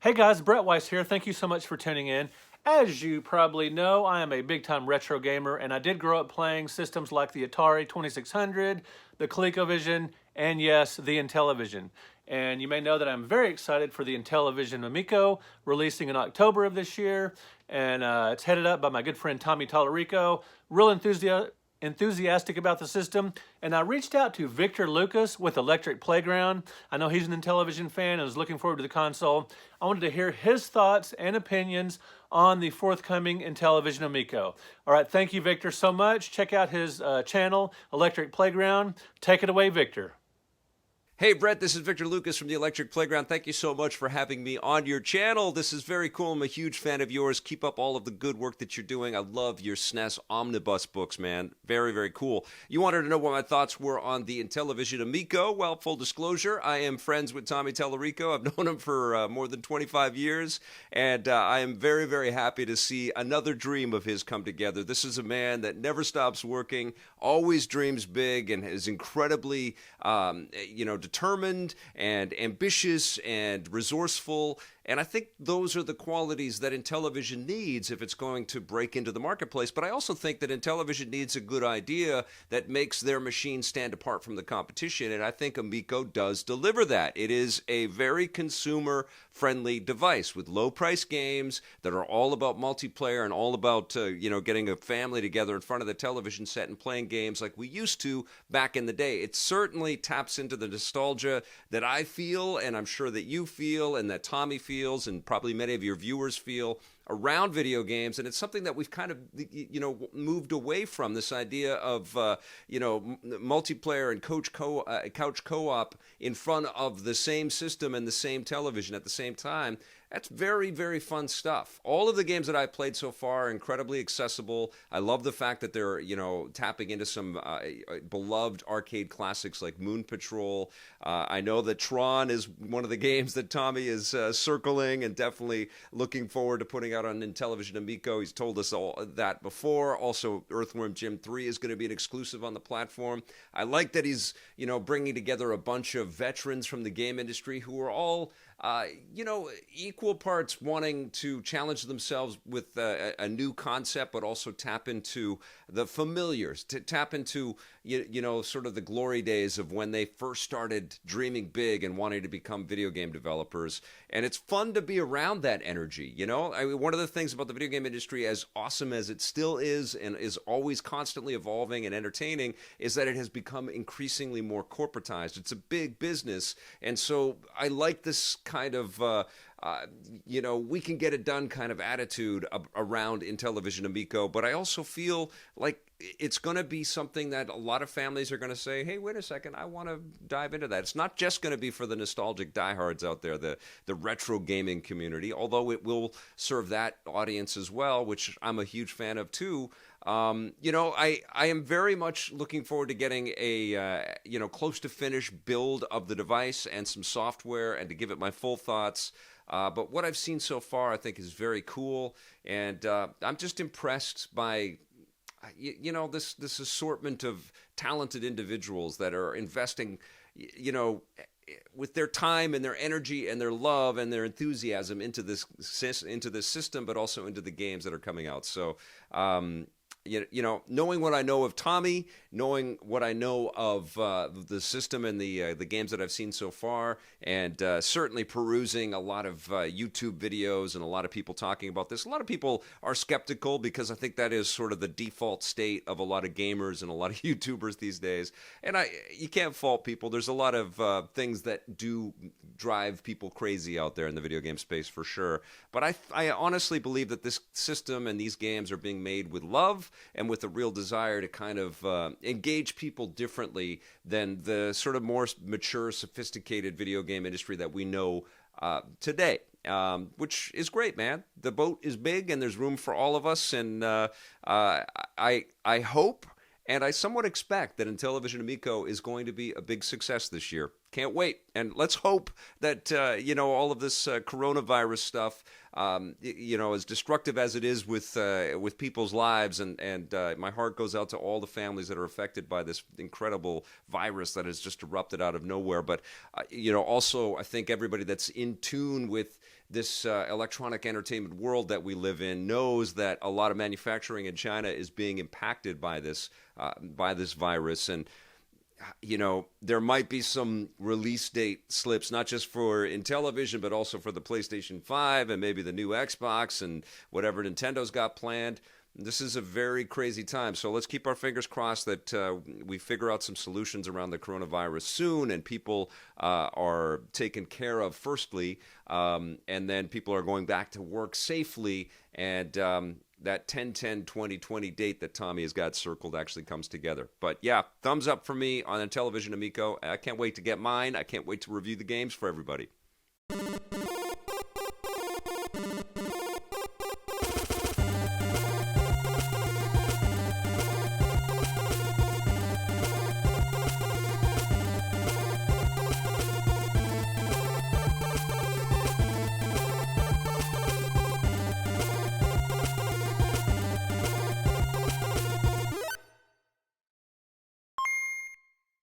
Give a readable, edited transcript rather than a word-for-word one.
Hey guys, Brett Weiss here. Thank you so much for tuning in. As you probably know, I am a big time retro gamer, and I did grow up playing systems like the Atari 2600, the ColecoVision, and yes, the Intellivision. And you may know that I'm very excited for the Intellivision Amico releasing in October of this year. And it's headed up by my good friend Tommy Tallarico. Real enthusiastic about the system, and I reached out to Victor Lucas with Electric Playground. I know he's an Intellivision fan and is looking forward to the console. I wanted to hear his thoughts and opinions on the forthcoming Intellivision Amico. All right, thank you, Victor, so much. Check out his channel, Electric Playground. Take it away, Victor. Hey, Brett, this is Victor Lucas from the Electric Playground. Thank you so much for having me on your channel. This is very cool. I'm a huge fan of yours. Keep up all of the good work that you're doing. I love your SNES Omnibus books, man. Very, very cool. You wanted to know what my thoughts were on the Intellivision Amico. Well, full disclosure, I am friends with Tommy Tallarico. I've known him for more than 25 years, and I am very, very happy to see another dream of his come together. This is a man that never stops working, always dreams big, and is incredibly, determined and ambitious and resourceful. And I think those are the qualities that Intellivision needs if it's going to break into the marketplace. But I also think that Intellivision needs a good idea that makes their machine stand apart from the competition. And I think Amico does deliver that. It is a very consumer-friendly device with low-price games that are all about multiplayer and all about, getting a family together in front of the television set and playing games like we used to back in the day. It certainly taps into the nostalgia that I feel, and I'm sure that you feel, and that Tommy feels, and probably many of your viewers feel around video games. And it's something that we've kind of moved away from, this idea of multiplayer and couch co-op in front of the same system and the same television at the same time. That's very, very fun stuff. All of the games that I've played so far are incredibly accessible. I love the fact that they're, tapping into some beloved arcade classics like Moon Patrol. I know that Tron is one of the games that Tommy is circling and definitely looking forward to putting out on Intellivision Amico. He's told us all that before. Also, Earthworm Jim 3 is going to be an exclusive on the platform. I like that he's, bringing together a bunch of veterans from the game industry who are all equal parts wanting to challenge themselves with a new concept, but also tap into the familiars, to tap into, sort of the glory days of when they first started dreaming big and wanting to become video game developers. And it's fun to be around that energy, one of the things about the video game industry, as awesome as it still is and is always constantly evolving and entertaining, is that it has become increasingly more corporatized. It's a big business. And so I like this kind of we can get it done kind of attitude around Intellivision Amico, but I also feel like it's going to be something that a lot of families are going to say, hey, wait a second, I want to dive into that. It's not just going to be for the nostalgic diehards out there, the retro gaming community, although it will serve that audience as well, which I'm a huge fan of too. I am very much looking forward to getting a, close to finish build of the device and some software and to give it my full thoughts. But what I've seen so far, I think, is very cool. And I'm just impressed by, this assortment of talented individuals that are investing, with their time and their energy and their love and their enthusiasm into this system, but also into the games that are coming out. So, knowing what I know of Tommy, knowing what I know of the system and the games that I've seen so far, and certainly perusing a lot of YouTube videos and a lot of people talking about this. A lot of people are skeptical because I think that is sort of the default state of a lot of gamers and a lot of YouTubers these days. And you can't fault people. There's a lot of things that do drive people crazy out there in the video game space for sure. But I honestly believe that this system and these games are being made with love and with a real desire to kind of engage people differently than the sort of more mature, sophisticated video game industry that we know today, which is great, man. The boat is big and there's room for all of us. And I hope and I somewhat expect that Intellivision Amico is going to be a big success this year. Can't wait. And let's hope that, all of this coronavirus stuff, as destructive as it is with people's lives, and my heart goes out to all the families that are affected by this incredible virus that has just erupted out of nowhere. But, also, I think everybody that's in tune with this electronic entertainment world that we live in knows that a lot of manufacturing in China is being impacted by this virus. And there might be some release date slips, not just for Intellivision, but also for the PlayStation 5 and maybe the new Xbox and whatever Nintendo's got planned. This is a very crazy time. So let's keep our fingers crossed that we figure out some solutions around the coronavirus soon and people are taken care of firstly, and then people are going back to work safely, and that 10/10/2020 date that Tommy has got circled actually comes together. But yeah, thumbs up for me on Intellivision Amico. I can't wait to get mine. I can't wait to review the games for everybody.